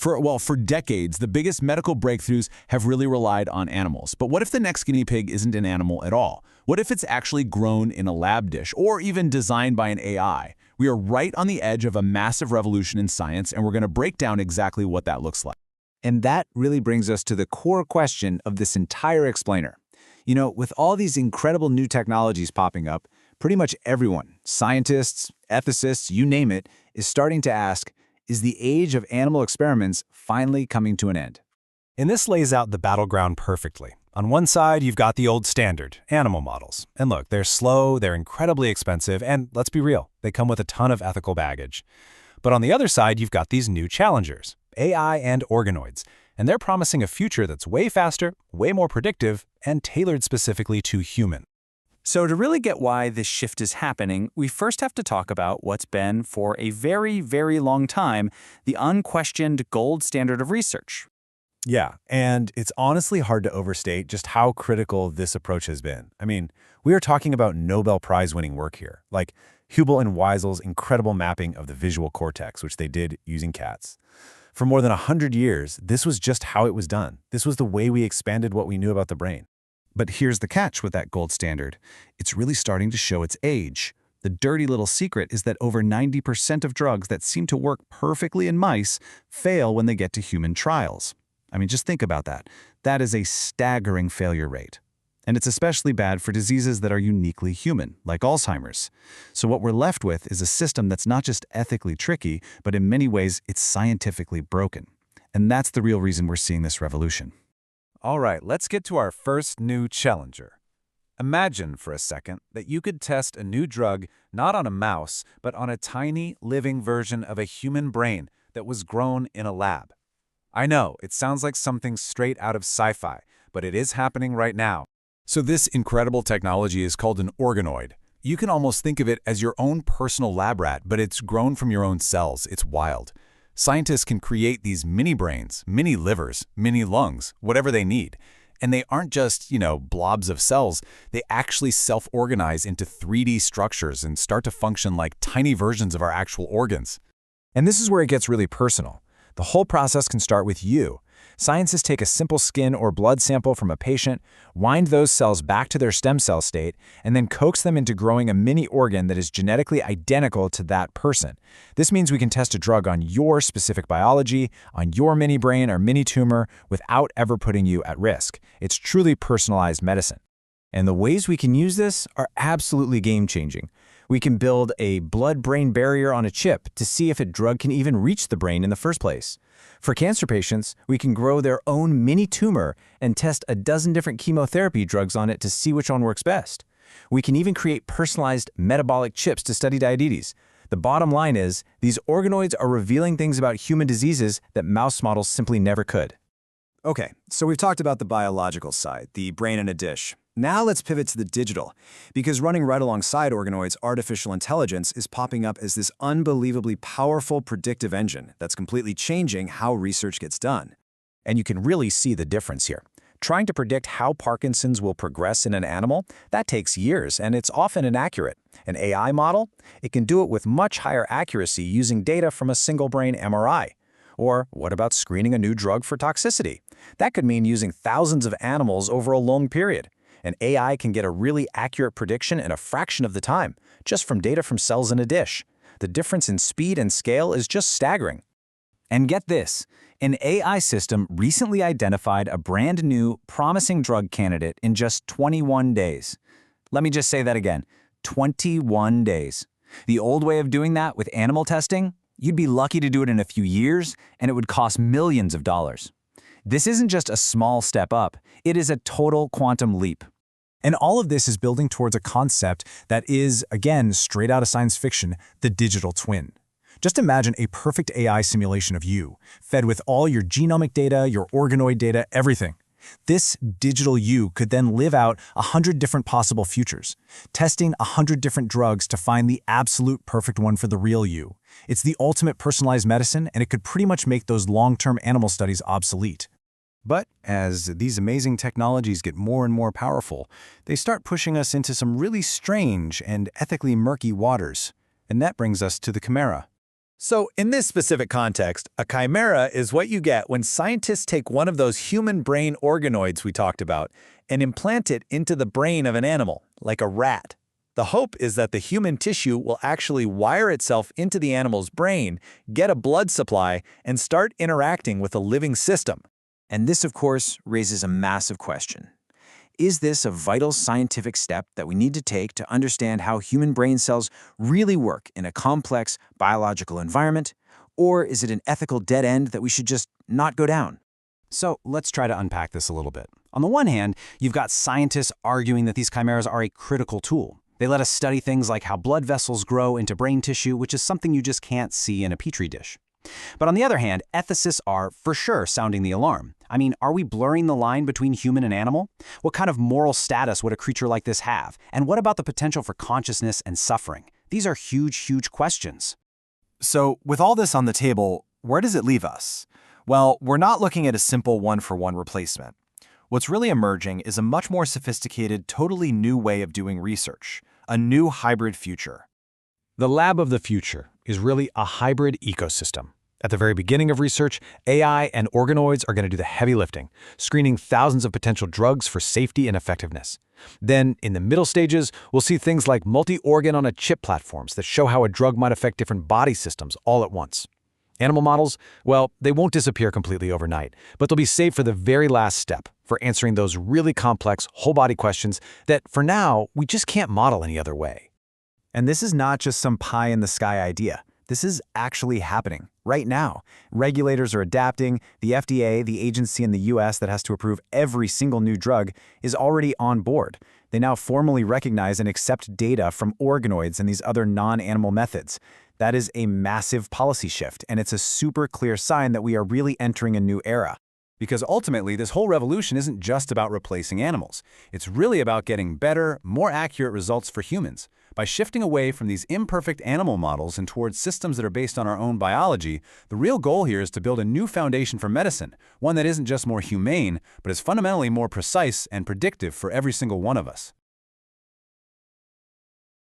For decades, the biggest medical breakthroughs have really relied on animals. But what if the next guinea pig isn't an animal at all? What if it's actually grown in a lab dish or even designed by an AI? We are right on the edge of a massive revolution in science, and we're going to break down exactly what that looks like. And that really brings us to the core question of this entire explainer. You know, with all these incredible new technologies popping up, pretty much everyone, scientists, ethicists, you name it, is starting to ask, is the age of animal experiments finally coming to an end? And this lays out the battleground perfectly. On one side, you've got the old standard, animal models. And look, they're slow, they're incredibly expensive, and let's be real, they come with a ton of ethical baggage. But on the other side, you've got these new challengers, AI and organoids, and they're promising a future that's way faster, way more predictive, and tailored specifically to human. So to really get why this shift is happening, we first have to talk about what's been, for a very, very long time, the unquestioned gold standard of research. Yeah, and it's honestly hard to overstate just how critical this approach has been. I mean, we are talking about Nobel Prize-winning work here, like Hubel and Weisel's incredible mapping of the visual cortex, which they did using cats. For more than 100 years, this was just how it was done. This was the way we expanded what we knew about the brain. But here's the catch with that gold standard. It's really starting to show its age. The dirty little secret is that over 90% of drugs that seem to work perfectly in mice fail when they get to human trials. I mean, just think about that. That is a staggering failure rate. And it's especially bad for diseases that are uniquely human, like Alzheimer's. So what we're left with is a system that's not just ethically tricky, but in many ways, it's scientifically broken. And that's the real reason we're seeing this revolution. All right, let's get to our first new challenger. Imagine for a second that you could test a new drug not on a mouse, but on a tiny, living version of a human brain that was grown in a lab. I know, it sounds like something straight out of sci-fi, but it is happening right now. So this incredible technology is called an organoid. You can almost think of it as your own personal lab rat, but it's grown from your own cells. It's wild. Scientists can create these mini brains, mini livers, mini lungs, whatever they need. And they aren't just, blobs of cells. They actually self-organize into 3D structures and start to function like tiny versions of our actual organs. And this is where it gets really personal. The whole process can start with you. Scientists take a simple skin or blood sample from a patient, wind those cells back to their stem cell state, and then coax them into growing a mini organ that is genetically identical to that person. This means we can test a drug on your specific biology, on your mini brain or mini tumor, without ever putting you at risk. It's truly personalized medicine. And the ways we can use this are absolutely game-changing. We can build a blood-brain barrier on a chip to see if a drug can even reach the brain in the first place. For cancer patients, we can grow their own mini tumor and test a dozen different chemotherapy drugs on it to see which one works best. We can even create personalized metabolic chips to study diabetes. The bottom line is, these organoids are revealing things about human diseases that mouse models simply never could. Okay, so we've talked about the biological side, the brain in a dish. Now let's pivot to the digital, because running right alongside organoids, artificial intelligence is popping up as this unbelievably powerful predictive engine that's completely changing how research gets done. And you can really see the difference here. Trying to predict how Parkinson's will progress in an animal, that takes years, and it's often inaccurate. An AI model, it can do it with much higher accuracy using data from a single-brain MRI. Or what about screening a new drug for toxicity? That could mean using thousands of animals over a long period. An AI can get a really accurate prediction in a fraction of the time, just from data from cells in a dish. The difference in speed and scale is just staggering. And get this, an AI system recently identified a brand new, promising drug candidate in just 21 days. Let me just say that again, 21 days. The old way of doing that with animal testing, you'd be lucky to do it in a few years, and it would cost millions of dollars. This isn't just a small step up, it is a total quantum leap. And all of this is building towards a concept that is, again, straight out of science fiction, the digital twin. Just imagine a perfect AI simulation of you, fed with all your genomic data, your organoid data, everything. This digital you could then live out 100 different possible futures, testing 100 different drugs to find the absolute perfect one for the real you. It's the ultimate personalized medicine, and it could pretty much make those long-term animal studies obsolete. But as these amazing technologies get more and more powerful, they start pushing us into some really strange and ethically murky waters. And that brings us to the chimera. So in this specific context, a chimera is what you get when scientists take one of those human brain organoids we talked about and implant it into the brain of an animal, like a rat. The hope is that the human tissue will actually wire itself into the animal's brain, get a blood supply, and start interacting with a living system. And this, of course, raises a massive question. Is this a vital scientific step that we need to take to understand how human brain cells really work in a complex biological environment? Or is it an ethical dead end that we should just not go down? So let's try to unpack this a little bit. On the one hand, you've got scientists arguing that these chimeras are a critical tool. They let us study things like how blood vessels grow into brain tissue, which is something you just can't see in a petri dish. But on the other hand, ethicists are, for sure, sounding the alarm. I mean, are we blurring the line between human and animal? What kind of moral status would a creature like this have? And what about the potential for consciousness and suffering? These are huge, huge questions. So, with all this on the table, where does it leave us? Well, we're not looking at a simple one-for-one replacement. What's really emerging is a much more sophisticated, totally new way of doing research, a new hybrid future. The lab of the future is really a hybrid ecosystem. At the very beginning of research, AI and organoids are going to do the heavy lifting, screening thousands of potential drugs for safety and effectiveness. Then, in the middle stages, we'll see things like multi-organ-on-a-chip platforms that show how a drug might affect different body systems all at once. Animal models, well, they won't disappear completely overnight, but they'll be saved for the very last step, for answering those really complex whole-body questions that, for now, we just can't model any other way. And this is not just some pie-in-the-sky idea. This is actually happening right now. Regulators are adapting. The FDA, the agency in the US that has to approve every single new drug, is already on board. They now formally recognize and accept data from organoids and these other non-animal methods. That is a massive policy shift, and it's a super clear sign that we are really entering a new era. Because ultimately, this whole revolution isn't just about replacing animals. It's really about getting better, more accurate results for humans. By shifting away from these imperfect animal models and towards systems that are based on our own biology, the real goal here is to build a new foundation for medicine, one that isn't just more humane, but is fundamentally more precise and predictive for every single one of us.